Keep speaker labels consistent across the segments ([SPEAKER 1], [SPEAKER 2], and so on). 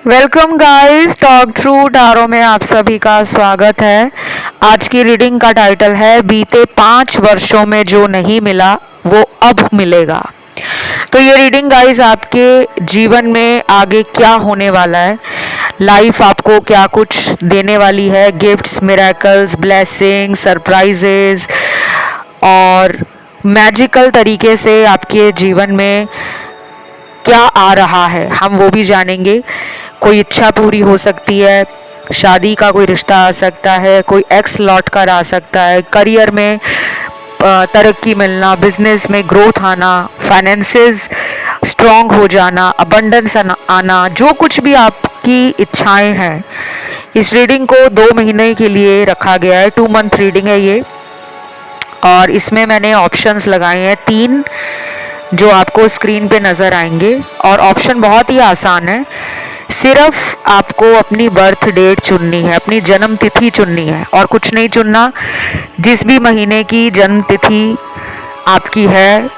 [SPEAKER 1] Welcome guys, talk through tarot में आप सभी का स्वागत है। आज की रीडिंग का टाइटल है बीते 5 वर्षों में जो नहीं मिला वो अब मिलेगा। तो ये रीडिंग गाइस आपके जीवन में आगे क्या होने वाला है, लाइफ आपको क्या कुछ देने वाली है, गिफ्ट्स, मिरेकल्स, ब्लेसिंग्स, सरप्राइजेस और मैजिकल तरीके से आपके जीवन में क्या आ रहा है, हम वो भी जानेंगे। कोई इच्छा पूरी हो सकती है, शादी का कोई रिश्ता आ सकता है, कोई एक्स लौट कर आ सकता है, करियर में तरक्की मिलना, बिजनेस में ग्रोथ आना, फाइनेंसेस स्ट्रॉन्ग हो जाना, अबंडेंस आना, जो कुछ भी आपकी इच्छाएं हैं। इस रीडिंग को 2 महीने के लिए रखा गया है, 2 मंथ रीडिंग है ये। और इसमें मैंने ऑप्शंस लगाए हैं 3 जो आपको स्क्रीन पे नज़र आएंगे। और ऑप्शन बहुत ही आसान है, सिर्फ आपको अपनी बर्थ डेट चुननी है, अपनी जन्म तिथि चुननी है और कुछ नहीं चुनना। जिस भी महीने की जन्म तिथि आपकी है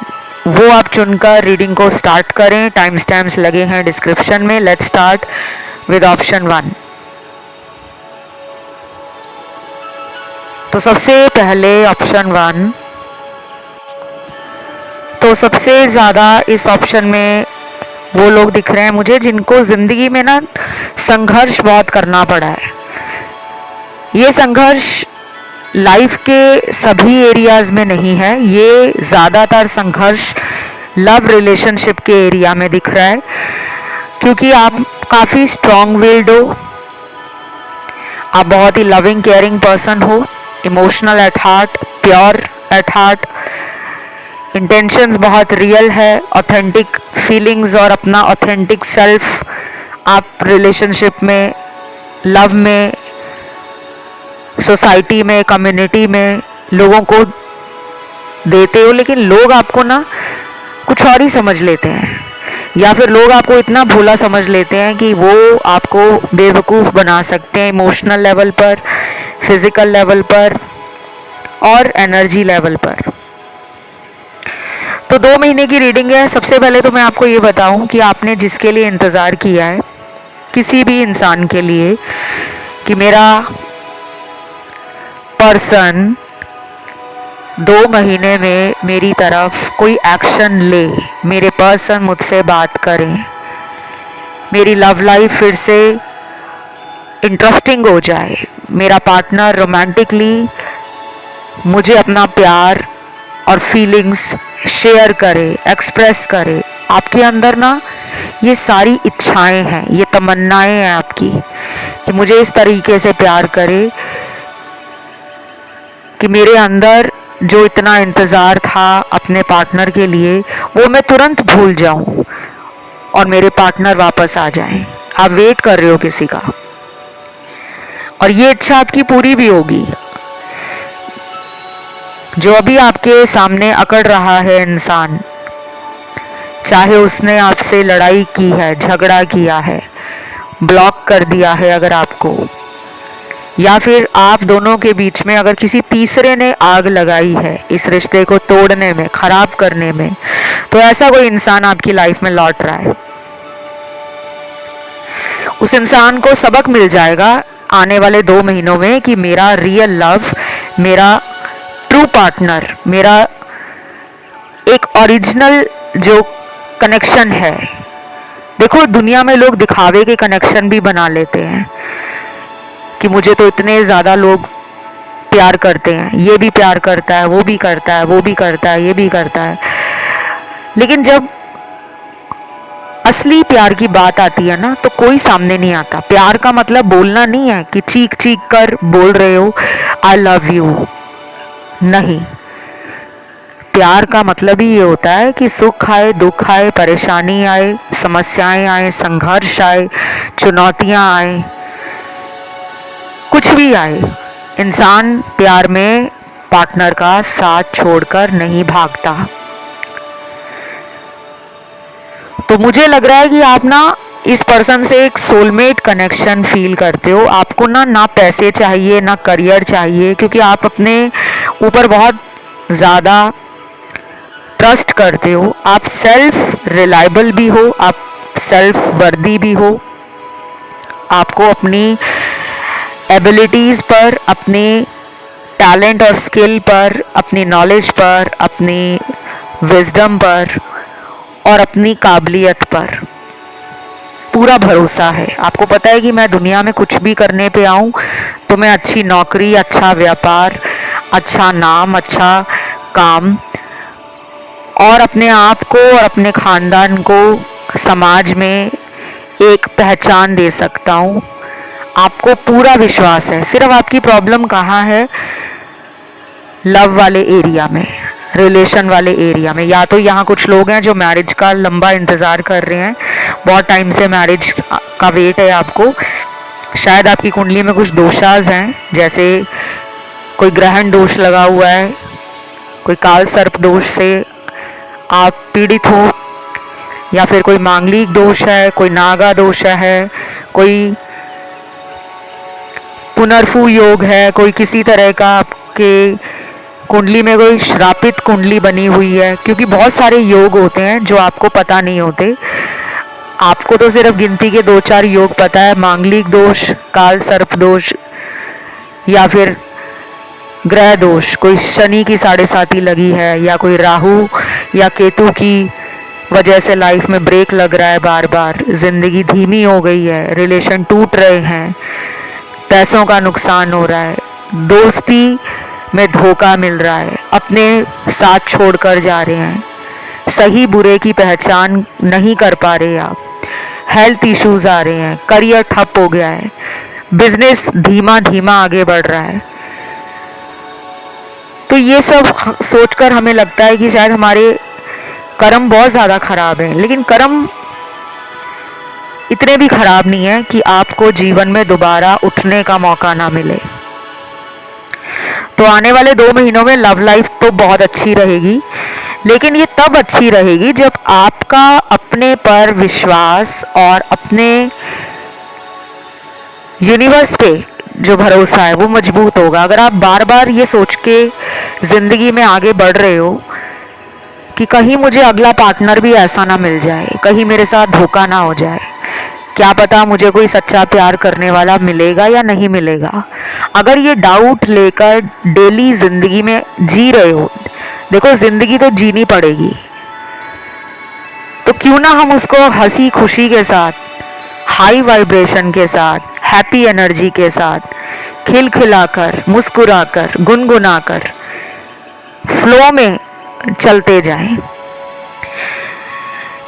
[SPEAKER 1] वो आप चुनकर रीडिंग को स्टार्ट करें। टाइम स्टैम्प्स लगे हैं डिस्क्रिप्शन में। Let's start with option 1। तो सबसे पहले ऑप्शन 1। तो सबसे ज़्यादा इस ऑप्शन में वो लोग दिख रहे हैं मुझे जिनको ज़िंदगी में ना संघर्ष बहुत करना पड़ा है। ये संघर्ष लाइफ के सभी एरियाज़ में नहीं है, ये ज़्यादातर संघर्ष लव रिलेशनशिप के एरिया में दिख रहा है, क्योंकि आप काफ़ी स्ट्रॉन्ग विल्ड हो, आप बहुत ही लविंग केयरिंग पर्सन हो, emotional at heart, pure at heart, intentions बहुत रियल है, ऑथेंटिक फीलिंग्स और अपना ऑथेंटिक सेल्फ आप रिलेशनशिप में, लव में, सोसाइटी में, कम्युनिटी में लोगों को देते हो। लेकिन लोग आपको ना कुछ और ही समझ लेते हैं, या फिर लोग आपको इतना भोला समझ लेते हैं कि वो आपको बेवकूफ़ बना सकते हैं, इमोशनल लेवल पर, फिजिकल लेवल पर और एनर्जी लेवल पर। तो 2 महीने की रीडिंग है। सबसे पहले तो मैं आपको ये बताऊं कि आपने जिसके लिए इंतज़ार किया है, किसी भी इंसान के लिए, कि मेरा पर्सन 2 महीने में मेरी तरफ कोई एक्शन ले, मेरे पर्सन मुझसे बात करें, मेरी लव लाइफ फिर से इंटरेस्टिंग हो जाए, मेरा पार्टनर रोमांटिकली मुझे अपना प्यार और फीलिंग्स शेयर करे, एक्सप्रेस करे। आपके अंदर ना ये सारी इच्छाएं हैं, ये तमन्नाएं हैं आपकी कि मुझे इस तरीके से प्यार करे कि मेरे अंदर जो इतना इंतज़ार था अपने पार्टनर के लिए वो मैं तुरंत भूल जाऊं और मेरे पार्टनर वापस आ जाएं। आप वेट कर रहे हो किसी का और ये इच्छा आपकी पूरी भी होगी। जो अभी आपके सामने अकड़ रहा है इंसान, चाहे उसने आपसे लड़ाई की है, झगड़ा किया है, ब्लॉक कर दिया है अगर आपको, या फिर आप दोनों के बीच में अगर किसी तीसरे ने आग लगाई है इस रिश्ते को तोड़ने में, खराब करने में, तो ऐसा कोई इंसान आपकी लाइफ में लौट रहा है। उस इंसान को सबक मिल जाएगा आने वाले 2 महीनों में कि मेरा रियल लव, मेरा ट्रू पार्टनर, मेरा एक ओरिजिनल जो कनेक्शन है। देखो, दुनिया में लोग दिखावे के कनेक्शन भी बना लेते हैं कि मुझे तो इतने ज़्यादा लोग प्यार करते हैं, ये भी प्यार करता है, वो भी करता है, वो भी करता है, ये भी करता है। लेकिन जब असली प्यार की बात आती है ना, तो कोई सामने नहीं आता। प्यार का मतलब बोलना नहीं है कि चीख चीख कर बोल रहे हो आई लव यू, नहीं। प्यार का मतलब ही ये होता है कि सुख आए, दुख आए, परेशानी आए, समस्याएं आए, संघर्ष आए, चुनौतियां आए, कुछ भी आए, इंसान प्यार में पार्टनर का साथ छोड़कर नहीं भागता। तो मुझे लग रहा है कि आप ना इस पर्सन से एक सोलमेट कनेक्शन फील करते हो। आपको ना पैसे चाहिए, ना करियर चाहिए, क्योंकि आप अपने ऊपर बहुत ज़्यादा ट्रस्ट करते हो। आप सेल्फ रिलायबल भी हो, आप सेल्फ वर्दी भी हो, आपको अपनी एबिलिटीज़ पर, अपने टैलेंट और स्किल पर, अपनी नॉलेज पर, अपनी विजडम पर और अपनी काबिलियत पर पूरा भरोसा है। आपको पता है कि मैं दुनिया में कुछ भी करने पे आऊँ तो मैं अच्छी नौकरी, अच्छा व्यापार, अच्छा नाम, अच्छा काम और अपने आप को और अपने ख़ानदान को समाज में एक पहचान दे सकता हूँ। आपको पूरा विश्वास है। सिर्फ आपकी प्रॉब्लम कहाँ है? लव वाले एरिया में, रिलेशन वाले एरिया में। या तो यहाँ कुछ लोग हैं जो मैरिज का लंबा इंतज़ार कर रहे हैं, बहुत टाइम से मैरिज का वेट है आपको। शायद आपकी कुंडली में कुछ दोषाज हैं, जैसे कोई ग्रहण दोष लगा हुआ है, कोई काल सर्प दोष से आप पीड़ित हो, या फिर कोई मांगलिक दोष है, कोई नागा दोष है, कोई पुनर्फू योग है, कोई किसी तरह का आपके कुंडली में कोई श्रापित कुंडली बनी हुई है। क्योंकि बहुत सारे योग होते हैं जो आपको पता नहीं होते। आपको तो सिर्फ गिनती के 2-4 योग पता है, मांगलिक दोष, काल सर्प दोष या फिर ग्रह दोष, कोई शनि की 7.5 लगी है, या कोई राहु या केतु की वजह से लाइफ में ब्रेक लग रहा है, बार बार जिंदगी धीमी हो गई है, रिलेशन टूट रहे हैं, पैसों का नुकसान हो रहा है, दोस्ती में धोखा मिल रहा है, अपने साथ छोड़कर जा रहे हैं, सही बुरे की पहचान नहीं कर पा रहे आप, हेल्थ इश्यूज आ रहे हैं, करियर ठप हो गया है, बिजनेस धीमा धीमा आगे बढ़ रहा है। तो ये सब सोचकर हमें लगता है कि शायद हमारे कर्म बहुत ज़्यादा खराब हैं, लेकिन कर्म इतने भी खराब नहीं है कि आपको जीवन में दोबारा उठने का मौका ना मिले। तो आने वाले 2 महीनों में लव लाइफ तो बहुत अच्छी रहेगी, लेकिन ये तब अच्छी रहेगी जब आपका अपने पर विश्वास और अपने यूनिवर्स पे जो भरोसा है वो मजबूत होगा। अगर आप बार बार ये सोच के ज़िंदगी में आगे बढ़ रहे हो कि कहीं मुझे अगला पार्टनर भी ऐसा ना मिल जाए, कहीं मेरे साथ धोखा ना हो जाए, क्या पता मुझे कोई सच्चा प्यार करने वाला मिलेगा या नहीं मिलेगा, अगर ये डाउट लेकर डेली ज़िंदगी में जी रहे हो, देखो ज़िंदगी तो जीनी पड़ेगी, तो क्यों ना हम उसको हंसी खुशी के साथ, हाई वाइब्रेशन के साथ, हैप्पी एनर्जी के साथ, खिलखिलाकर, मुस्कुराकर, गुनगुनाकर, फ्लो में चलते जाएं।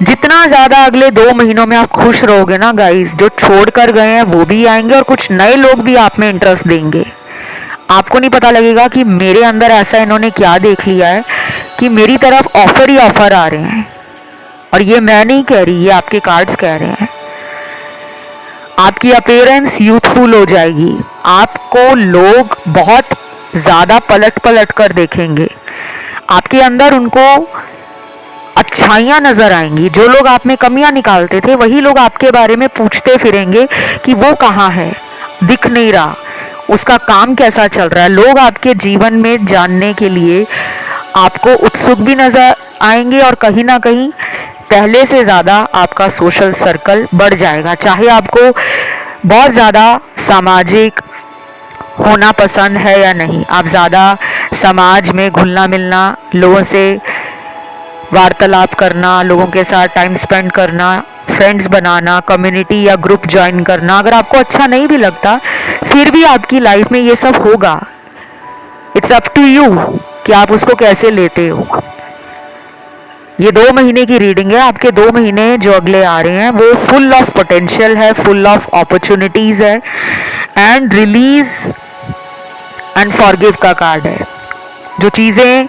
[SPEAKER 1] जितना ज़्यादा अगले 2 महीनों में आप खुश रहोगे ना गाइस, जो छोड़ कर गए हैं वो भी आएंगे और कुछ नए लोग भी आप में इंटरेस्ट देंगे। आपको नहीं पता लगेगा कि मेरे अंदर ऐसा इन्होंने क्या देख लिया है कि मेरी तरफ ऑफर ही ऑफर आ रहे हैं। और ये मैं नहीं कह रही, ये आपके कार्ड्स कह रहे हैं। आपकी अपीयरेंस यूथफुल हो जाएगी, आपको लोग बहुत ज़्यादा पलट पलट कर देखेंगे, आपके अंदर उनको अच्छाइयाँ नज़र आएंगी। जो लोग आप में कमियाँ निकालते थे वही लोग आपके बारे में पूछते फिरेंगे कि वो कहाँ है, दिख नहीं रहा, उसका काम कैसा चल रहा है। लोग आपके जीवन में जानने के लिए आपको उत्सुक भी नज़र आएंगे और कहीं ना कहीं पहले से ज़्यादा आपका सोशल सर्कल बढ़ जाएगा। चाहे आपको बहुत ज़्यादा सामाजिक होना पसंद है या नहीं, आप ज़्यादा समाज में घुलना मिलना, लोगों से वार्तालाप करना, लोगों के साथ टाइम स्पेंड करना, फ्रेंड्स बनाना, कम्युनिटी या ग्रुप ज्वाइन करना, अगर आपको अच्छा नहीं भी लगता फिर भी आपकी लाइफ में ये सब होगा। इट्स अप टू यू कि आप उसको कैसे लेते हो। ये 2 महीने की रीडिंग है। आपके 2 महीने जो अगले आ रहे हैं वो फुल ऑफ पोटेंशियल है, फुल ऑफ अपॉर्चुनिटीज़ है। एंड रिलीज एंड फॉरगिव का कार्ड है। जो चीज़ें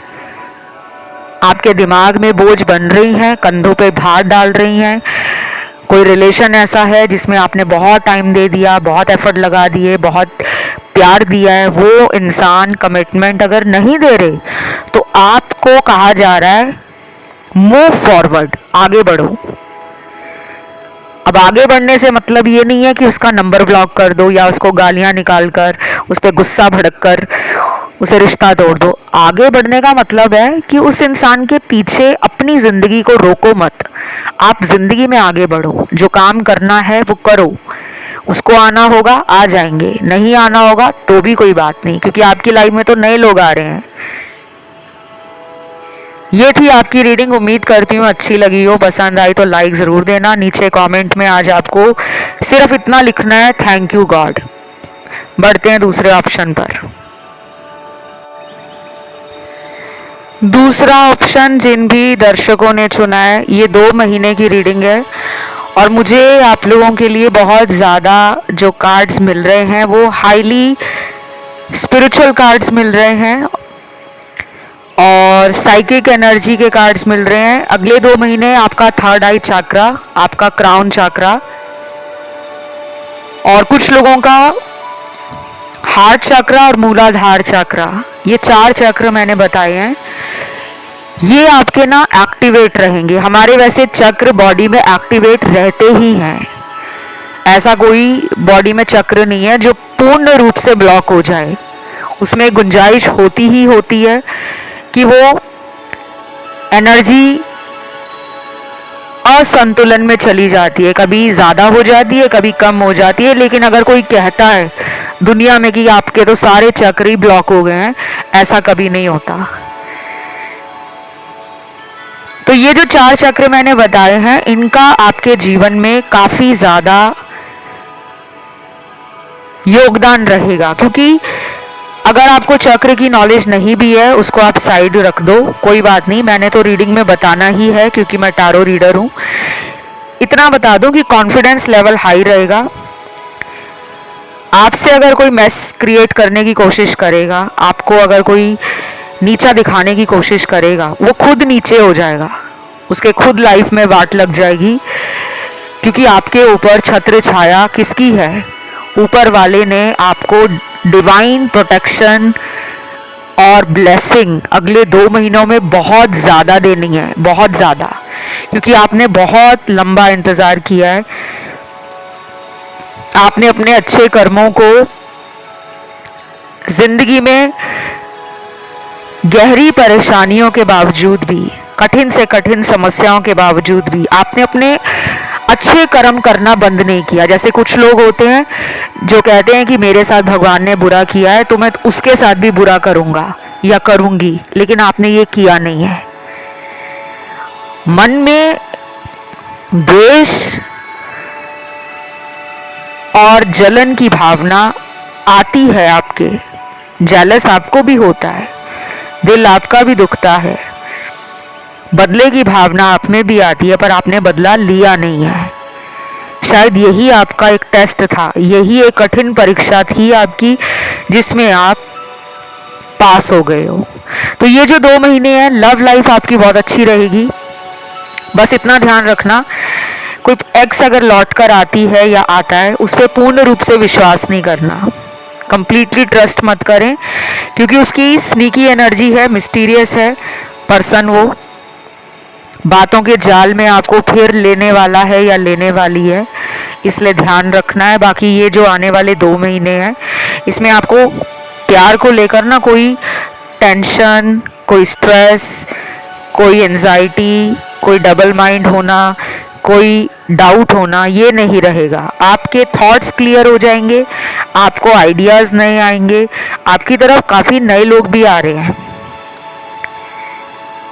[SPEAKER 1] आपके दिमाग में बोझ बन रही हैं, कंधों पे भार डाल रही हैं, कोई रिलेशन ऐसा है जिसमें आपने बहुत टाइम दे दिया, बहुत एफर्ट लगा दिए, बहुत प्यार दिया है, वो इंसान कमिटमेंट अगर नहीं दे रहे तो आपको कहा जा रहा है मूव फॉरवर्ड, आगे बढ़ो। अब आगे बढ़ने से मतलब ये नहीं है कि उसका नंबर ब्लॉक कर दो या उसको गालियां निकाल कर, उस पर गुस्सा भड़क कर उसे रिश्ता तोड़ दो। आगे बढ़ने का मतलब है कि उस इंसान के पीछे अपनी ज़िंदगी को रोको मत, आप ज़िंदगी में आगे बढ़ो, जो काम करना है वो करो, उसको आना होगा, आ जाएंगे, नहीं आना होगा तो भी कोई बात नहीं, क्योंकि आपकी लाइफ में तो नए लोग आ रहे हैं। ये थी आपकी रीडिंग। उम्मीद करती हूँ अच्छी लगी हो, पसंद आई तो लाइक ज़रूर देना। नीचे कमेंट में आज आपको सिर्फ इतना लिखना है, थैंक यू गॉड। बढ़ते हैं दूसरे ऑप्शन पर। दूसरा ऑप्शन जिन भी दर्शकों ने चुना है, ये 2 महीने की रीडिंग है और मुझे आप लोगों के लिए बहुत ज़्यादा जो कार्ड्स मिल रहे हैं वो हाईली स्पिरिचुअल कार्ड्स मिल रहे हैं और साइकिक एनर्जी के कार्ड्स मिल रहे हैं। अगले 2 महीने आपका थर्ड आई चक्रा, आपका क्राउन चक्रा और कुछ लोगों का हार्ट चक्रा और मूलाधार चक्रा, ये 4 चक्र मैंने बताए हैं, ये आपके ना एक्टिवेट रहेंगे। हमारे वैसे चक्र बॉडी में एक्टिवेट रहते ही हैं, ऐसा कोई बॉडी में चक्र नहीं है जो पूर्ण रूप से ब्लॉक हो जाए। उसमें गुंजाइश होती ही होती है कि वो एनर्जी असंतुलन में चली जाती है, कभी ज़्यादा हो जाती है, कभी कम हो जाती है। लेकिन अगर कोई कहता है दुनिया में कि आपके तो सारे चक्र ही ब्लॉक हो गए हैं, ऐसा कभी नहीं होता। तो ये जो 4 चक्र मैंने बताए हैं, इनका आपके जीवन में काफ़ी ज़्यादा योगदान रहेगा। क्योंकि अगर आपको चक्र की नॉलेज नहीं भी है, उसको आप साइड रख दो, कोई बात नहीं, मैंने तो रीडिंग में बताना ही है क्योंकि मैं टारो रीडर हूँ। इतना बता दूं कि कॉन्फिडेंस लेवल हाई रहेगा। आपसे अगर कोई मेस क्रिएट करने की कोशिश करेगा, आपको अगर कोई नीचा दिखाने की कोशिश करेगा, वो खुद नीचे हो जाएगा, उसके खुद लाइफ में वाट लग जाएगी। क्योंकि आपके ऊपर छत्र छाया किसकी है? ऊपर वाले ने आपको डिवाइन प्रोटेक्शन और ब्लेसिंग अगले 2 महीनों में बहुत ज़्यादा देनी है, बहुत ज़्यादा, क्योंकि आपने बहुत लंबा इंतज़ार किया है। आपने अपने अच्छे कर्मों को जिंदगी में गहरी परेशानियों के बावजूद भी, कठिन से कठिन समस्याओं के बावजूद भी आपने अपने अच्छे कर्म करना बंद नहीं किया। जैसे कुछ लोग होते हैं जो कहते हैं कि मेरे साथ भगवान ने बुरा किया है तो मैं उसके साथ भी बुरा करूंगा या करूंगी, लेकिन आपने ये किया नहीं है। मन में द्वेष और जलन की भावना आती है, आपके जेलस आपको भी होता है, दिल आपका भी दुखता है, बदले की भावना आप में भी आती है, पर आपने बदला लिया नहीं है। शायद यही आपका एक टेस्ट था, यही एक कठिन परीक्षा थी आपकी, जिसमें आप पास हो गए हो। तो ये जो 2 महीने हैं, लव लाइफ आपकी बहुत अच्छी रहेगी। बस इतना ध्यान रखना, कोई एक्स अगर लौट कर आती है या आता है, उस पर पूर्ण रूप से विश्वास नहीं करना, कंप्लीटली ट्रस्ट मत करें, क्योंकि उसकी स्नीकी एनर्जी है, मिस्टीरियस है पर्सन, वो बातों के जाल में आपको फिर लेने वाला है या लेने वाली है, इसलिए ध्यान रखना है। बाकी ये जो आने वाले 2 महीने हैं, इसमें आपको प्यार को लेकर ना कोई टेंशन, कोई स्ट्रेस, कोई एंजाइटी, कोई डबल माइंड होना, कोई डाउट होना, ये नहीं रहेगा। आपके थॉट्स क्लियर हो जाएंगे, आपको आइडियाज़ नए आएंगे, आपकी तरफ काफ़ी नए लोग भी आ रहे हैं।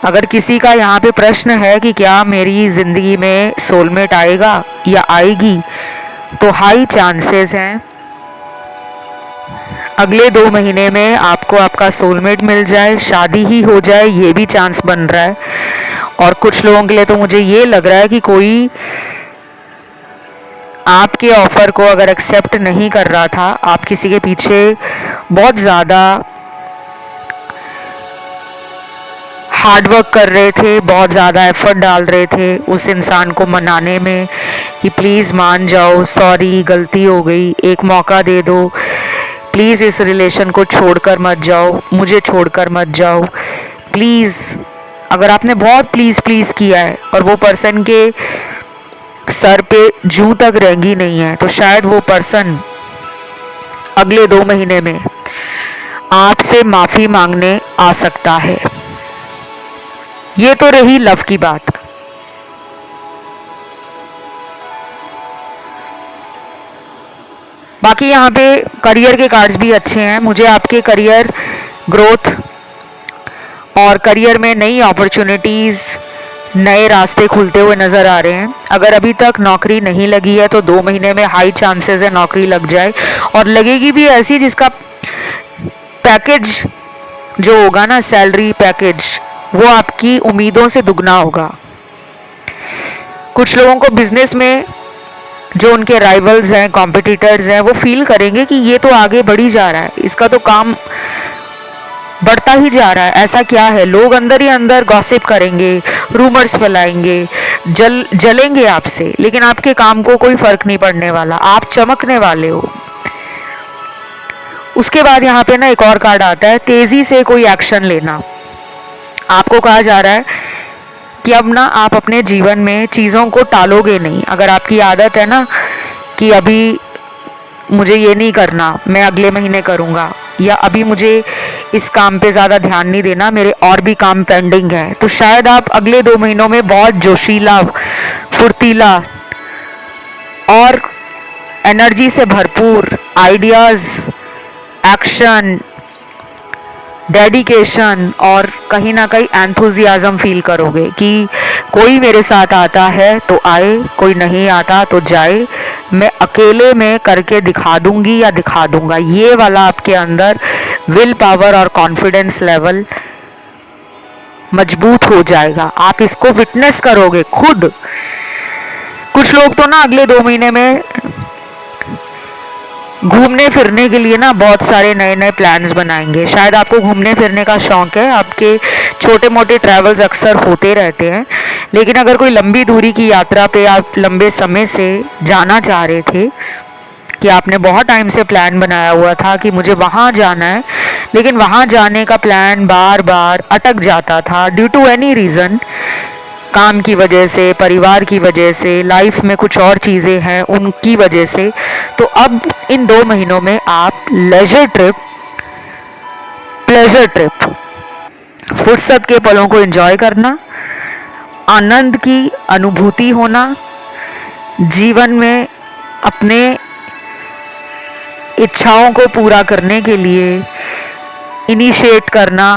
[SPEAKER 1] अगर किसी का यहाँ पे प्रश्न है कि क्या मेरी ज़िंदगी में सोलमेट आएगा या आएगी, तो हाई चांसेस हैं अगले 2 महीने में आपको आपका सोलमेट मिल जाए, शादी ही हो जाए, ये भी चांस बन रहा है। और कुछ लोगों के लिए तो मुझे ये लग रहा है कि कोई आपके ऑफ़र को अगर एक्सेप्ट नहीं कर रहा था, आप किसी के पीछे बहुत ज़्यादा हार्ड वर्क कर रहे थे, बहुत ज़्यादा एफर्ट डाल रहे थे उस इंसान को मनाने में कि प्लीज़ मान जाओ, सॉरी गलती हो गई, एक मौका दे दो, प्लीज़ इस रिलेशन को छोड़कर मत जाओ, मुझे छोड़कर मत जाओ प्लीज़। अगर आपने बहुत प्लीज़ प्लीज़ किया है और वो पर्सन के सर पे जूं तक रेंगी नहीं है, तो शायद वो पर्सन अगले 2 महीने में आपसे माफ़ी मांगने आ सकता है। ये तो रही लव की बात। बाकी यहाँ पे करियर के कार्ड्स भी अच्छे हैं। मुझे आपके करियर ग्रोथ और करियर में नई अपॉर्चुनिटीज़, नए रास्ते खुलते हुए नज़र आ रहे हैं। अगर अभी तक नौकरी नहीं लगी है तो 2 महीने में हाई चांसेस है नौकरी लग जाए, और लगेगी भी ऐसी जिसका पैकेज जो होगा ना, सैलरी पैकेज, वो आपकी उम्मीदों से दुगना होगा। कुछ लोगों को बिजनेस में जो उनके राइवल्स हैं, कॉम्पिटिटर्स हैं, वो फील करेंगे कि ये तो आगे बढ़ ही जा रहा है, इसका तो काम बढ़ता ही जा रहा है, ऐसा क्या है। लोग अंदर ही अंदर गॉसिप करेंगे, रूमर्स फैलाएंगे, जलेंगे आपसे, लेकिन आपके काम को कोई फर्क नहीं पड़ने वाला, आप चमकने वाले हो। उसके बाद यहाँ पे ना एक और कार्ड आता है, तेजी से कोई एक्शन लेना। आपको कहा जा रहा है कि अब ना आप अपने जीवन में चीज़ों को टालोगे नहीं। अगर आपकी आदत है ना कि अभी मुझे ये नहीं करना, मैं अगले महीने करूँगा, या अभी मुझे इस काम पे ज़्यादा ध्यान नहीं देना, मेरे और भी काम पेंडिंग है, तो शायद आप अगले 2 महीनों में बहुत जोशीला, फुर्तीला और एनर्जी से भरपूर आइडियाज़, एक्शन, डेडिकेशन और कहीं ना कहीं एंथुजियाज्म फील करोगे कि कोई मेरे साथ आता है तो आए, कोई नहीं आता तो जाए, मैं अकेले में करके दिखा दूंगी या दिखा दूंगा। ये वाला आपके अंदर विल पावर और कॉन्फिडेंस लेवल मजबूत हो जाएगा, आप इसको विटनेस करोगे खुद। कुछ लोग तो ना अगले 2 महीने में घूमने फिरने के लिए ना बहुत सारे नए नए प्लान्स बनाएंगे। शायद आपको घूमने फिरने का शौक है, आपके छोटे मोटे ट्रैवल्स अक्सर होते रहते हैं, लेकिन अगर कोई लंबी दूरी की यात्रा पे आप लंबे समय से जाना चाह रहे थे, कि आपने बहुत टाइम से प्लान बनाया हुआ था कि मुझे वहाँ जाना है, लेकिन वहाँ जाने का प्लान बार बार अटक जाता था ड्यू टू एनी रीज़न, काम की वजह से, परिवार की वजह से, लाइफ में कुछ और चीज़ें हैं उनकी वजह से, तो अब इन 2 महीनों में आप लेजर ट्रिप, प्लेजर ट्रिप, फुर्सत के पलों को एंजॉय करना, आनंद की अनुभूति होना, जीवन में अपने इच्छाओं को पूरा करने के लिए इनिशिएट करना,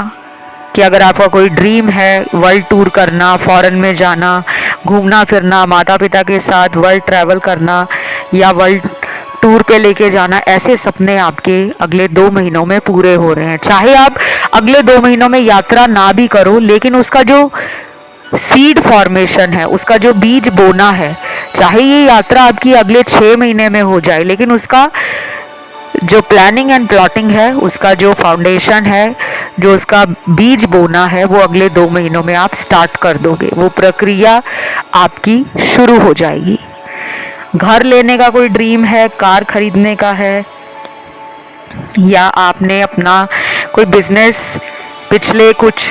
[SPEAKER 1] कि अगर आपका कोई ड्रीम है वर्ल्ड टूर करना, फॉरेन में जाना, घूमना फिरना, माता पिता के साथ वर्ल्ड ट्रैवल करना या वर्ल्ड टूर पे लेके जाना, ऐसे सपने आपके अगले 2 महीनों में पूरे हो रहे हैं। चाहे आप अगले 2 महीनों में यात्रा ना भी करो, लेकिन उसका जो सीड फॉर्मेशन है, उसका जो बीज बोना है, चाहे ये यात्रा आपकी अगले 6 महीने में हो जाए, लेकिन उसका जो प्लानिंग एंड प्लॉटिंग है, उसका जो फाउंडेशन है, जो उसका बीज बोना है, वो अगले 2 महीनों में आप स्टार्ट कर दोगे। वो प्रक्रिया आपकी शुरू हो जाएगी। घर लेने का कोई ड्रीम है, कार खरीदने का है, या आपने अपना कोई बिजनेस पिछले कुछ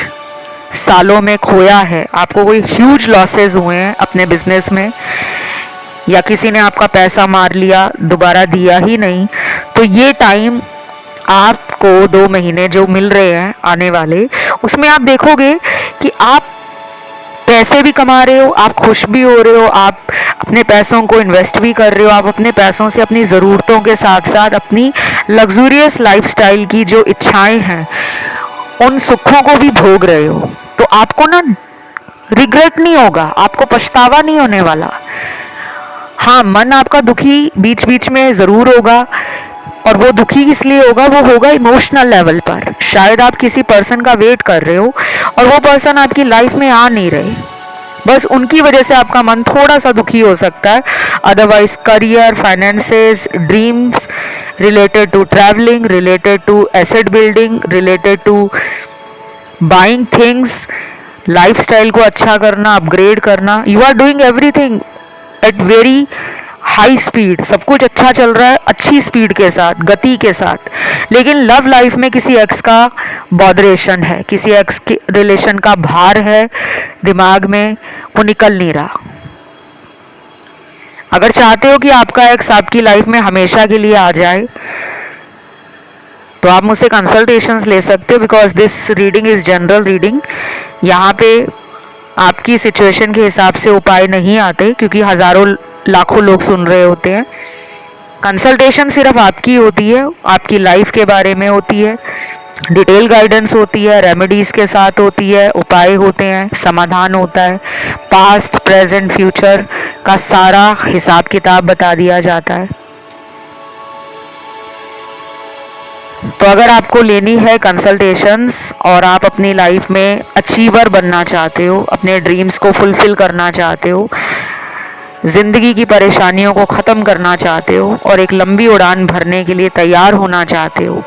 [SPEAKER 1] सालों में खोया है, आपको कोई ह्यूज लॉसेस हुए हैं अपने बिजनेस में, या किसी ने आपका पैसा मार लिया, दोबारा दिया ही नहीं, तो ये टाइम आपको 2 महीने जो मिल रहे हैं आने वाले, उसमें आप देखोगे कि आप पैसे भी कमा रहे हो, आप खुश भी हो रहे हो, आप अपने पैसों को इन्वेस्ट भी कर रहे हो, आप अपने पैसों से अपनी ज़रूरतों के साथ साथ अपनी लग्जूरियस लाइफस्टाइल की जो इच्छाएं हैं, उन सुखों को भी भोग रहे हो। तो आपको ना रिग्रेट नहीं होगा, आपको पछतावा नहीं होने वाला। हाँ, मन आपका दुखी बीच बीच में ज़रूर होगा, और वो दुखी इसलिए होगा, वो होगा इमोशनल लेवल पर। शायद आप किसी पर्सन का वेट कर रहे हो और वो पर्सन आपकी लाइफ में आ नहीं रहे, बस उनकी वजह से आपका मन थोड़ा सा दुखी हो सकता है। Otherwise career, finances, dreams related to travelling, related to asset building, related to buying things, lifestyle को अच्छा करना, अपग्रेड करना, you are doing everything at very high speed, सब कुछ अच्छा चल रहा है, अच्छी स्पीड के साथ, गति के साथ, लेकिन लव लाइफ में किसी एक्स का बॉदरेशन है, किसी एक्स के रिलेशन का भार है दिमाग में, वो निकल नहीं रहा। अगर चाहते हो कि आपका एक्स आपकी लाइफ में हमेशा के लिए आ जाए, तो आप मुझसे कंसल्टेशंस ले सकते हो, because this reading is general reading. यहाँ पे आपकी सिचुएशन के हिसाब से उपाय नहीं आते, क्योंकि हज़ारों लाखों लोग सुन रहे होते हैं। कंसल्टेशन सिर्फ आपकी होती है, आपकी लाइफ के बारे में होती है, डिटेल गाइडेंस होती है, रेमेडीज के साथ होती है, उपाय होते हैं, समाधान होता है, पास्ट प्रेजेंट फ्यूचर का सारा हिसाब किताब बता दिया जाता है। तो अगर आपको लेनी है कंसल्टेशंस और आप अपनी लाइफ में अचीवर बनना चाहते हो, अपने ड्रीम्स को फुलफिल करना चाहते हो, ज़िंदगी की परेशानियों को ख़त्म करना चाहते हो और एक लंबी उड़ान भरने के लिए तैयार होना चाहते हो,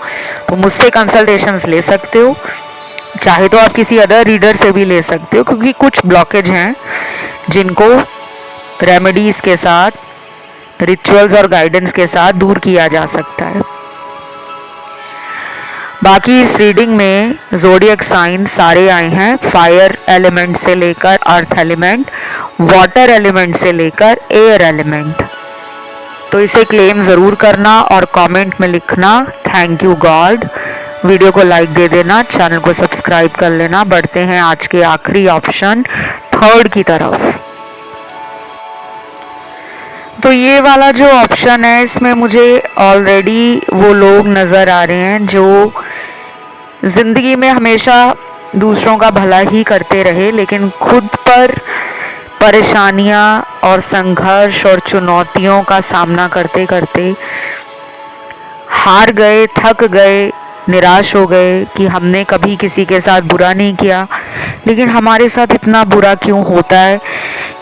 [SPEAKER 1] तो मुझसे कंसल्टेशंस ले सकते हो। चाहे तो आप किसी अदर रीडर से भी ले सकते हो, क्योंकि कुछ ब्लॉकेज हैं जिनको रेमेडीज़ के साथ, रिचुअल्स और गाइडेंस के साथ दूर किया जा सकता है। बाकी इस रीडिंग में ज़ोडिएक साइन सारे आए हैं, फायर एलिमेंट से लेकर अर्थ एलिमेंट, वाटर एलिमेंट से लेकर एयर एलिमेंट। तो इसे क्लेम ज़रूर करना और कमेंट में लिखना थैंक यू गॉड। वीडियो को लाइक दे देना, चैनल को सब्सक्राइब कर लेना। बढ़ते हैं आज के आखिरी ऑप्शन थर्ड की तरफ। तो ये वाला जो ऑप्शन है, इसमें मुझे ऑलरेडी वो लोग नज़र आ रहे हैं जो ज़िंदगी में हमेशा दूसरों का भला ही करते रहे, लेकिन खुद पर परेशानियां और संघर्ष और चुनौतियों का सामना करते करते हार गए, थक गए, निराश हो गए कि हमने कभी किसी के साथ बुरा नहीं किया, लेकिन हमारे साथ इतना बुरा क्यों होता है।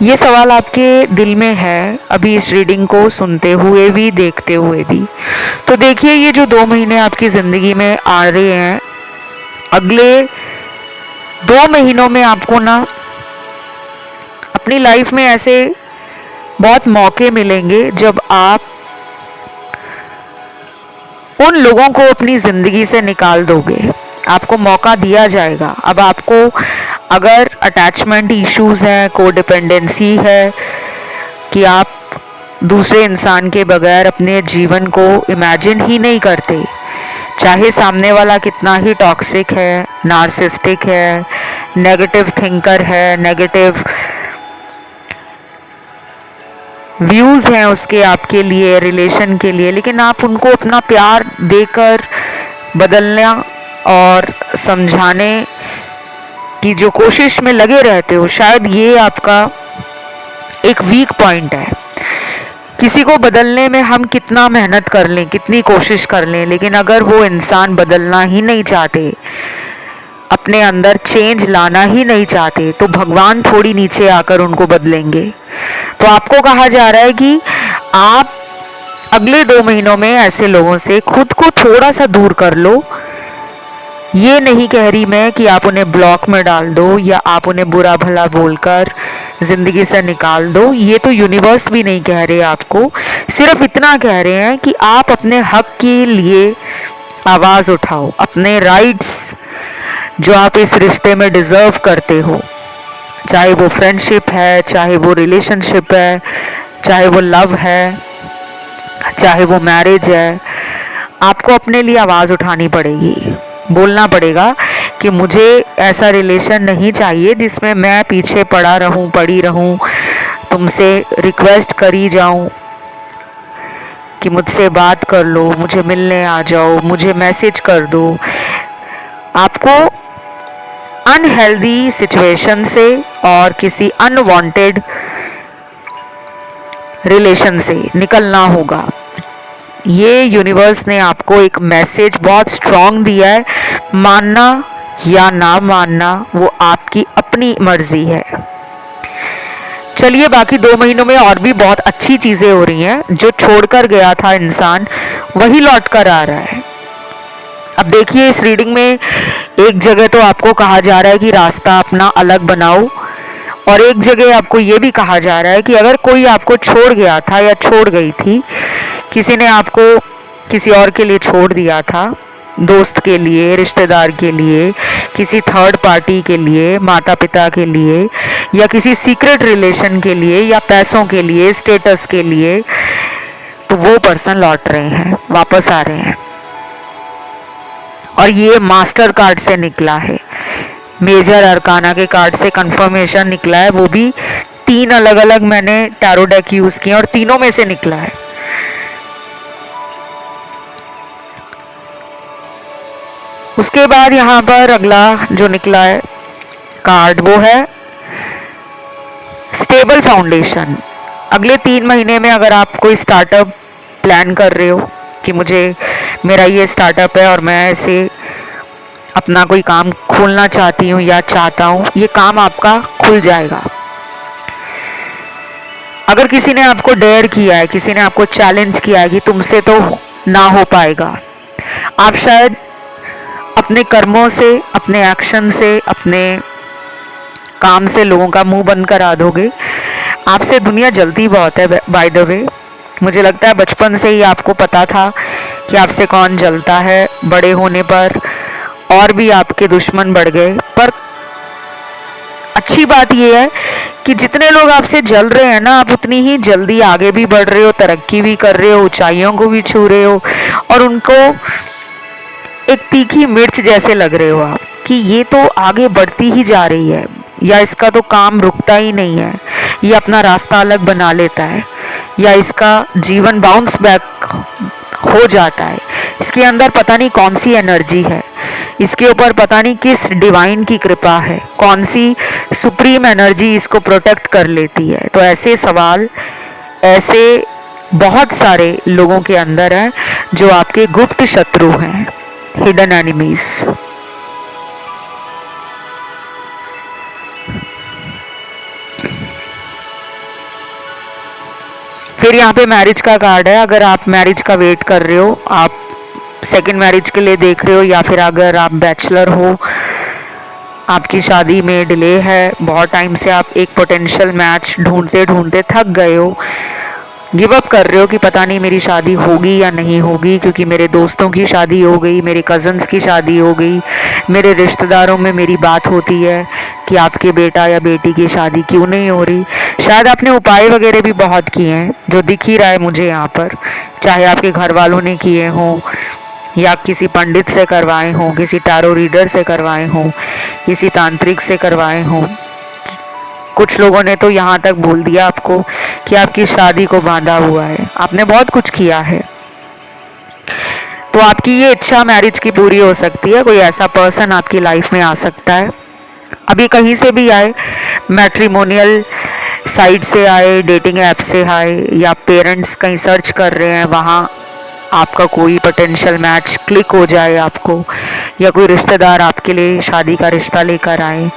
[SPEAKER 1] ये सवाल आपके दिल में है अभी इस रीडिंग को सुनते हुए भी, देखते हुए भी। तो देखिए, ये जो 2 महीने आपकी ज़िंदगी में आ रहे हैं, अगले 2 महीनों में आपको ना अपनी लाइफ में ऐसे बहुत मौके मिलेंगे जब आप उन लोगों को अपनी ज़िंदगी से निकाल दोगे। आपको मौका दिया जाएगा। अब आपको अगर अटैचमेंट इश्यूज़ हैं, कोडिपेंडेंसी है कि आप दूसरे इंसान के बगैर अपने जीवन को इमेजिन ही नहीं करते, चाहे सामने वाला कितना ही टॉक्सिक है, नार्सिस्टिक है, नेगेटिव थिंकर है, नेगेटिव व्यूज़ हैं उसके आपके लिए, रिलेशन के लिए, लेकिन आप उनको अपना प्यार देकर बदलना और समझाने की जो कोशिश में लगे रहते हो, शायद ये आपका एक वीक पॉइंट है। किसी को बदलने में हम कितना मेहनत कर लें, कितनी कोशिश कर लें, लेकिन अगर वो इंसान बदलना ही नहीं चाहते, अपने अंदर चेंज लाना ही नहीं चाहते, तो भगवान थोड़ी नीचे आकर उनको बदलेंगे। तो आपको कहा जा रहा है कि आप अगले 2 महीनों में ऐसे लोगों से खुद को थोड़ा सा दूर कर लो। ये नहीं कह रही मैं कि आप उन्हें ब्लॉक में डाल दो या आप उन्हें बुरा भला बोलकर ज़िंदगी से निकाल दो। ये तो यूनिवर्स भी नहीं कह रहे आपको, सिर्फ इतना कह रहे हैं कि आप अपने हक के लिए आवाज़ उठाओ, अपने राइट्स जो आप इस रिश्ते में डिज़र्व करते हो, चाहे वो फ्रेंडशिप है, चाहे वो रिलेशनशिप है, चाहे वो लव है, चाहे वो मैरिज है, आपको अपने लिए आवाज़ उठानी पड़ेगी। बोलना पड़ेगा कि मुझे ऐसा रिलेशन नहीं चाहिए जिसमें मैं पीछे पड़ी रहूं, तुमसे रिक्वेस्ट करी जाऊं कि मुझसे बात कर लो, मुझे मिलने आ जाओ, मुझे मैसेज कर दो। आपको अनहेल्दी सिचुएशन से और किसी अनवांटेड रिलेशन से निकलना होगा। ये यूनिवर्स ने आपको एक मैसेज बहुत स्ट्रॉन्ग दिया है। मानना या ना मानना वो आपकी अपनी मर्जी है। चलिए, बाकी 2 महीनों में और भी बहुत अच्छी चीज़ें हो रही हैं। जो छोड़कर गया था इंसान, वही लौट कर आ रहा है। अब देखिए, इस रीडिंग में एक जगह तो आपको कहा जा रहा है कि रास्ता अपना अलग बनाओ, और एक जगह आपको ये भी कहा जा रहा है कि अगर कोई आपको छोड़ गया था या छोड़ गई थी, किसी ने आपको किसी और के लिए छोड़ दिया था, दोस्त के लिए, रिश्तेदार के लिए, किसी थर्ड पार्टी के लिए, माता पिता के लिए, या किसी सीक्रेट रिलेशन के लिए, या पैसों के लिए, स्टेटस के लिए, तो वो पर्सन लौट रहे हैं, वापस आ रहे हैं। और ये मास्टर कार्ड से निकला है, मेजर अरकाना के कार्ड से कंफर्मेशन निकला है। वो भी 3 अलग अलग मैंने टैरो डेक यूज़ किए और तीनों में से निकला है। उसके बाद यहाँ पर अगला जो निकला है कार्ड वो है स्टेबल फाउंडेशन। अगले 3 महीने में अगर आप कोई स्टार्टअप प्लान कर रहे हो कि मुझे मेरा ये स्टार्टअप है और मैं ऐसे अपना कोई काम खोलना चाहती हूँ या चाहता हूँ, ये काम आपका खुल जाएगा। अगर किसी ने आपको डेयर किया है, किसी ने आपको चैलेंज किया है कि तुमसे तो ना हो पाएगा, आप शायद अपने कर्मों से, अपने एक्शन से, अपने काम से लोगों का मुंह बंद करा दोगे। आपसे दुनिया जलती बहुत है बाय द वे। मुझे लगता है बचपन से ही आपको पता था कि आपसे कौन जलता है। बड़े होने पर और भी आपके दुश्मन बढ़ गए। पर अच्छी बात यह है कि जितने लोग आपसे जल रहे हैं ना, आप उतनी ही जल्दी आगे भी बढ़ रहे हो, तरक्की भी कर रहे हो, ऊंचाइयों को भी छू रहे हो और उनको एक तीखी मिर्च जैसे लग रहे हो आप कि ये तो आगे बढ़ती ही जा रही है या इसका तो काम रुकता ही नहीं है, ये अपना रास्ता अलग बना लेता है या इसका जीवन बाउंस बैक हो जाता है। इसके अंदर पता नहीं कौन सी एनर्जी है, इसके ऊपर पता नहीं किस डिवाइन की कृपा है, कौन सी सुप्रीम एनर्जी इसको प्रोटेक्ट कर लेती है। तो ऐसे सवाल ऐसे बहुत सारे लोगों के अंदर हैं जो आपके गुप्त शत्रु हैं, हिडन एनिमीज। फिर यहाँ पे मैरिज का कार्ड है। अगर आप मैरिज का वेट कर रहे हो, आप सेकंड मैरिज के लिए देख रहे हो या फिर अगर आप बैचलर हो, आपकी शादी में डिले है, बहुत टाइम से आप एक पोटेंशियल मैच ढूंढते ढूंढते थक गए हो, गिव अप कर रहे हो कि पता नहीं मेरी शादी होगी या नहीं होगी, क्योंकि मेरे दोस्तों की शादी हो गई, मेरे कज़न्स की शादी हो गई, मेरे रिश्तेदारों में मेरी बात होती है कि आपके बेटा या बेटी की शादी क्यों नहीं हो रही। शायद आपने उपाय वगैरह भी बहुत किए हैं जो दिख ही रहा है मुझे यहाँ पर, चाहे आपके घर वालों ने किए हों या किसी पंडित से करवाए हों, किसी टैरो रीडर से करवाए हों, किसी तांत्रिक से करवाए हों। कुछ लोगों ने तो यहाँ तक बोल दिया आपको कि आपकी शादी को बांधा हुआ है। आपने बहुत कुछ किया है, तो आपकी ये इच्छा मैरिज की पूरी हो सकती है। कोई ऐसा पर्सन आपकी लाइफ में आ सकता है, अभी कहीं से भी आए, मैट्रिमोनियल साइट से आए, डेटिंग ऐप से आए, या पेरेंट्स कहीं सर्च कर रहे हैं, वहाँ आपका कोई पोटेंशियल मैच क्लिक हो जाए आपको, या कोई रिश्तेदार आपके लिए शादी का रिश्ता लेकर आए,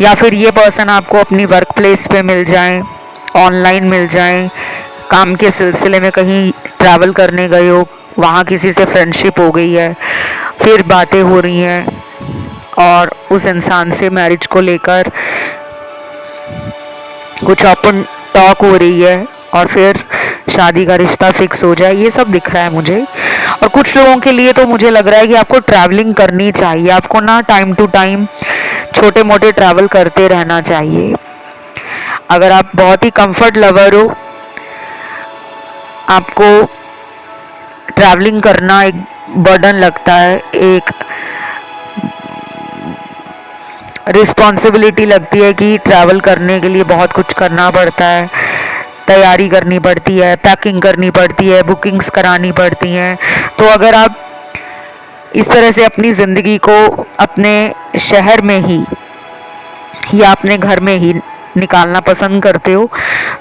[SPEAKER 1] या फिर ये पर्सन आपको अपनी वर्क प्लेस पे मिल जाए, ऑनलाइन मिल जाए, काम के सिलसिले में कहीं ट्रैवल करने गए हो, वहाँ किसी से फ्रेंडशिप हो गई है, फिर बातें हो रही हैं और उस इंसान से मैरिज को लेकर कुछ ओपन टॉक हो रही है और फिर शादी का रिश्ता फिक्स हो जाए। ये सब दिख रहा है मुझे। और कुछ लोगों के लिए तो मुझे लग रहा है कि आपको ट्रैवलिंग करनी चाहिए, आपको ना टाइम टू टाइम छोटे मोटे ट्रैवल करते रहना चाहिए। अगर आप बहुत ही कंफर्ट लवर हो, आपको ट्रैवलिंग करना एक बर्डन लगता है, एक रिस्पॉन्सिबिलिटी लगती है कि ट्रैवल करने के लिए बहुत कुछ करना पड़ता है, तैयारी करनी पड़ती है, पैकिंग करनी पड़ती है, बुकिंग्स करानी पड़ती हैं। तो अगर आप इस तरह से अपनी ज़िंदगी को अपने शहर में ही या अपने घर में ही निकालना पसंद करते हो,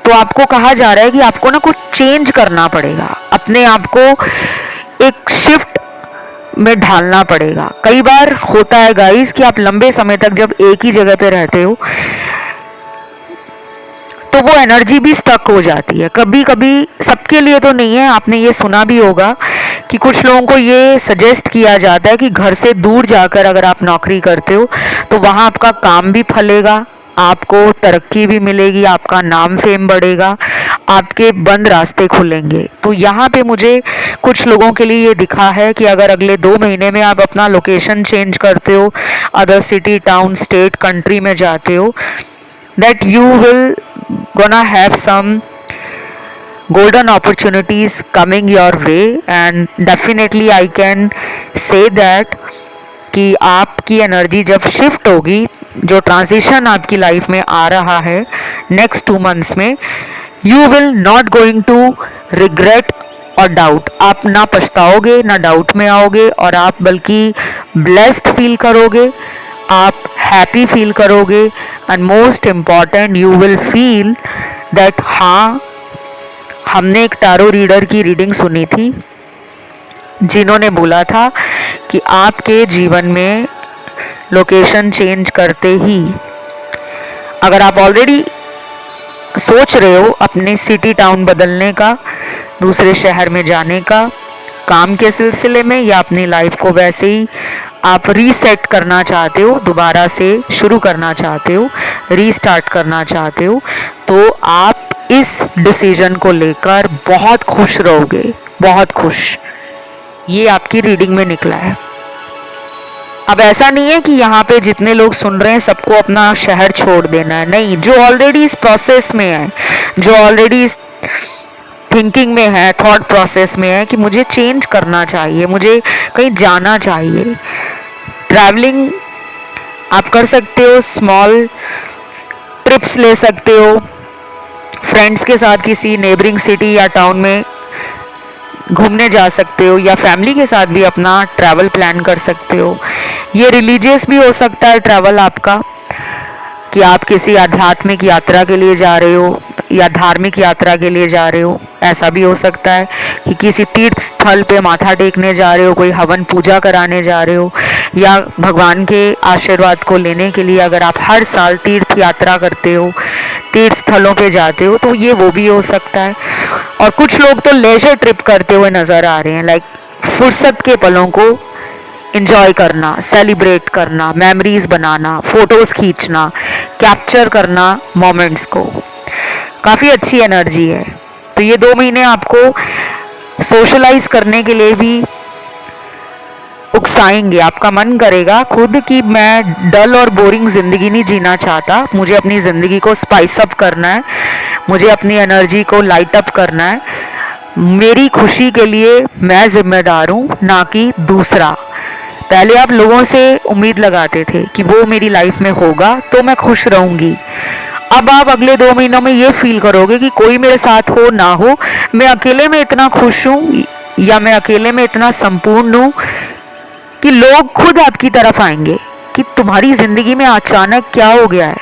[SPEAKER 1] तो आपको कहा जा रहा है कि आपको ना कुछ चेंज करना पड़ेगा, अपने आप को एक शिफ्ट में ढालना पड़ेगा। कई बार होता है गाइस कि आप लंबे समय तक जब एक ही जगह पे रहते हो तो वो एनर्जी भी स्टक हो जाती है। कभी कभी, सबके लिए तो नहीं है, आपने ये सुना भी होगा कि कुछ लोगों को ये सजेस्ट किया जाता है कि घर से दूर जाकर अगर आप नौकरी करते हो तो वहाँ आपका काम भी फलेगा, आपको तरक्की भी मिलेगी, आपका नाम फेम बढ़ेगा, आपके बंद रास्ते खुलेंगे। तो यहाँ पे मुझे कुछ लोगों के लिए ये दिखा है कि अगर अगले 2 महीने में आप अपना लोकेशन चेंज करते हो, other city, town, state, country में जाते हो, that you will gonna have some golden opportunities coming your way, and definitely I can say that कि आपकी एनर्जी जब शिफ्ट होगी, जो ट्रांजिशन आपकी लाइफ में आ रहा है नेक्स्ट 2 मंथ्स में, you will not going to regret और डाउट। आप ना पछताओगे, ना डाउट में आओगे, और आप बल्कि ब्लेस्ड फील करोगे, आप हैप्पी फील करोगे, and most important you will feel that हाँ, हमने एक टैरो रीडर की रीडिंग सुनी थी जिन्होंने बोला था कि आपके जीवन में लोकेशन चेंज करते ही, अगर आप ऑलरेडी सोच रहे हो अपने सिटी टाउन बदलने का, दूसरे शहर में जाने का, काम के सिलसिले में, या अपनी लाइफ को वैसे ही आप रीसेट करना चाहते हो, दोबारा से शुरू करना चाहते हो, रीस्टार्ट करना चाहते हो, तो आप इस डिसीजन को लेकर बहुत खुश रहोगे, बहुत खुश। ये आपकी रीडिंग में निकला है। अब ऐसा नहीं है कि यहाँ पे जितने लोग सुन रहे हैं सबको अपना शहर छोड़ देना है, नहीं। जो ऑलरेडी इस प्रोसेस में है, जो ऑलरेडी इस थिंकिंग में है, थॉट प्रोसेस में है कि मुझे चेंज करना चाहिए, मुझे कहीं जाना चाहिए, ट्रैवलिंग आप कर सकते हो, स्मॉल ट्रिप्स ले सकते हो, फ्रेंड्स के साथ किसी नेबरिंग सिटी या टाउन में घूमने जा सकते हो, या फैमिली के साथ भी अपना ट्रैवल प्लान कर सकते हो। ये रिलीजियस भी हो सकता है ट्रैवल आपका, कि आप किसी आध्यात्मिक यात्रा के लिए जा रहे हो या धार्मिक यात्रा के लिए जा रहे हो। ऐसा भी हो सकता है कि किसी तीर्थ स्थल पे माथा टेकने जा रहे हो, कोई हवन पूजा कराने जा रहे हो, या भगवान के आशीर्वाद को लेने के लिए अगर आप हर साल तीर्थ यात्रा करते हो, तीर्थ स्थलों पे जाते हो, तो ये वो भी हो सकता है। और कुछ लोग तो लेजर ट्रिप करते हुए नज़र आ रहे हैं, लाइक फुर्सत के पलों को इंजॉय करना, सेलिब्रेट करना, मेमोरीज बनाना, फोटोज़ खींचना, कैप्चर करना मोमेंट्स को। काफ़ी अच्छी एनर्जी है। तो ये 2 महीने आपको सोशलाइज करने के लिए भी उकसाएंगे। आपका मन करेगा खुद कि मैं डल और बोरिंग ज़िंदगी नहीं जीना चाहता, मुझे अपनी ज़िंदगी को स्पाइस अप करना है, मुझे अपनी एनर्जी को लाइट अप करना है। मेरी खुशी के लिए मैं जिम्मेदार हूँ, ना कि दूसरा। पहले आप लोगों से उम्मीद लगाते थे कि वो मेरी लाइफ में होगा तो मैं खुश रहूँगी। अब आप अगले 2 महीनों में ये फील करोगे कि कोई मेरे साथ हो ना हो, मैं अकेले में इतना खुश हूँ, या मैं अकेले में इतना संपूर्ण हूँ कि लोग खुद आपकी तरफ आएंगे कि तुम्हारी ज़िंदगी में अचानक क्या हो गया है,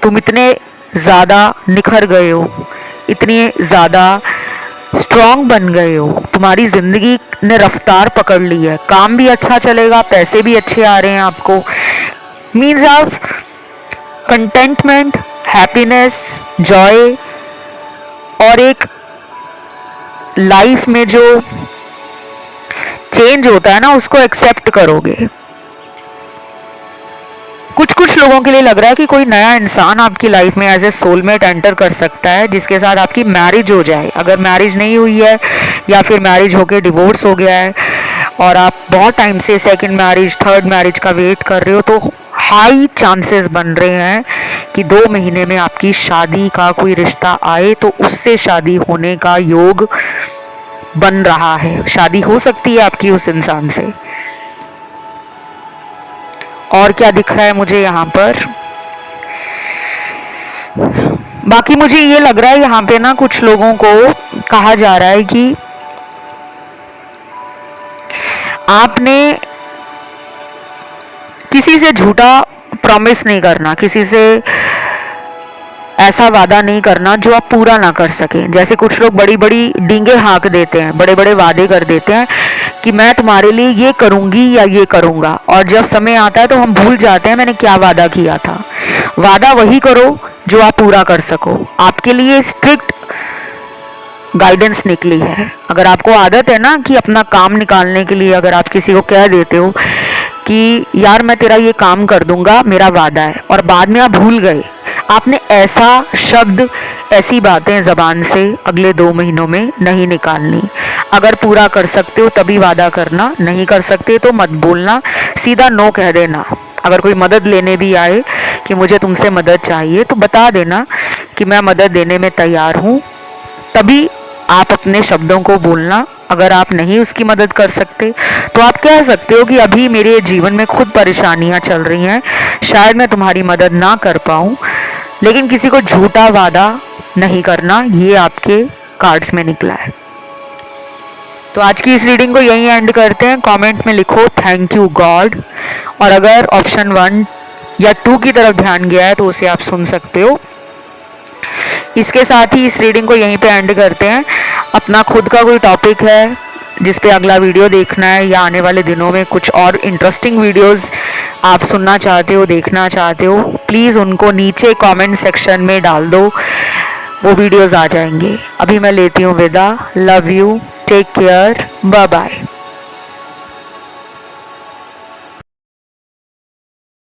[SPEAKER 1] तुम इतने ज़्यादा निखर गए हो, इतने ज़्यादा स्ट्रॉन्ग बन गए हो, तुम्हारी ज़िंदगी ने रफ्तार पकड़ ली है, काम भी अच्छा चलेगा, पैसे भी अच्छे आ रहे हैं आपको। मीन्स आप कंटेंटमेंट, हैप्पीनेस, जॉय और एक लाइफ में जो चेंज होता है ना, उसको एक्सेप्ट करोगे। कुछ लोगों के लिए लग रहा है कि कोई नया इंसान आपकी लाइफ में एज ए सोलमेट एंटर कर सकता है, जिसके साथ आपकी मैरिज हो जाए। अगर मैरिज नहीं हुई है या फिर मैरिज होके डिवोर्स हो गया है और आप बहुत टाइम से सेकंड मैरिज, थर्ड मैरिज का वेट कर रहे हो, तो हाई चांसेस बन रहे हैं कि 2 महीने में आपकी शादी का कोई रिश्ता आए, तो उससे शादी होने का योग बन रहा है। शादी हो सकती है आपकी उस इंसान से। और क्या दिख रहा है मुझे यहाँ पर, बाकी मुझे ये लग रहा है यहाँ पे ना कुछ लोगों को कहा जा रहा है कि आपने किसी से झूठा प्रॉमिस नहीं करना, किसी से ऐसा वादा नहीं करना जो आप पूरा ना कर सके। जैसे कुछ लोग बड़ी बड़ी डींगे हाँक देते हैं, बड़े बड़े वादे कर देते हैं कि मैं तुम्हारे लिए ये करूँगी या ये करूँगा, और जब समय आता है तो हम भूल जाते हैं मैंने क्या वादा किया था। वादा वही करो जो आप पूरा कर सको। आपके लिए स्ट्रिक्ट गाइडेंस निकली है। अगर आपको आदत है ना कि अपना काम निकालने के लिए अगर आप किसी को कह देते हो कि यार मैं तेरा ये काम कर दूंगा, मेरा वादा है, और बाद में आप भूल गए, आपने ऐसा शब्द, ऐसी बातें ज़बान से अगले 2 महीनों में नहीं निकालनी। अगर पूरा कर सकते हो तभी वादा करना, नहीं कर सकते तो मत बोलना, सीधा नो कह देना। अगर कोई मदद लेने भी आए कि मुझे तुमसे मदद चाहिए, तो बता देना कि मैं मदद देने में तैयार हूँ, तभी आप अपने शब्दों को बोलना। अगर आप नहीं उसकी मदद कर सकते तो आप कह सकते हो कि अभी मेरे जीवन में खुद परेशानियां चल रही हैं, शायद मैं तुम्हारी मदद ना कर पाऊँ, लेकिन किसी को झूठा वादा नहीं करना। ये आपके कार्ड्स में निकला है। तो आज की इस रीडिंग को यहीं एंड करते हैं। कमेंट में लिखो थैंक यू गॉड, और अगर ऑप्शन 1 या 2 की तरफ ध्यान गया है तो उसे आप सुन सकते हो। इसके साथ ही इस रीडिंग को यहीं पे एंड करते हैं। अपना खुद का कोई टॉपिक है जिस पे अगला वीडियो देखना है या आने वाले दिनों में कुछ और इंटरेस्टिंग वीडियोस आप सुनना चाहते हो, देखना चाहते हो, प्लीज़ उनको नीचे कमेंट सेक्शन में डाल दो, वो वीडियोस आ जाएंगे। अभी मैं लेती हूँ विदा। Love you, take care, bye bye.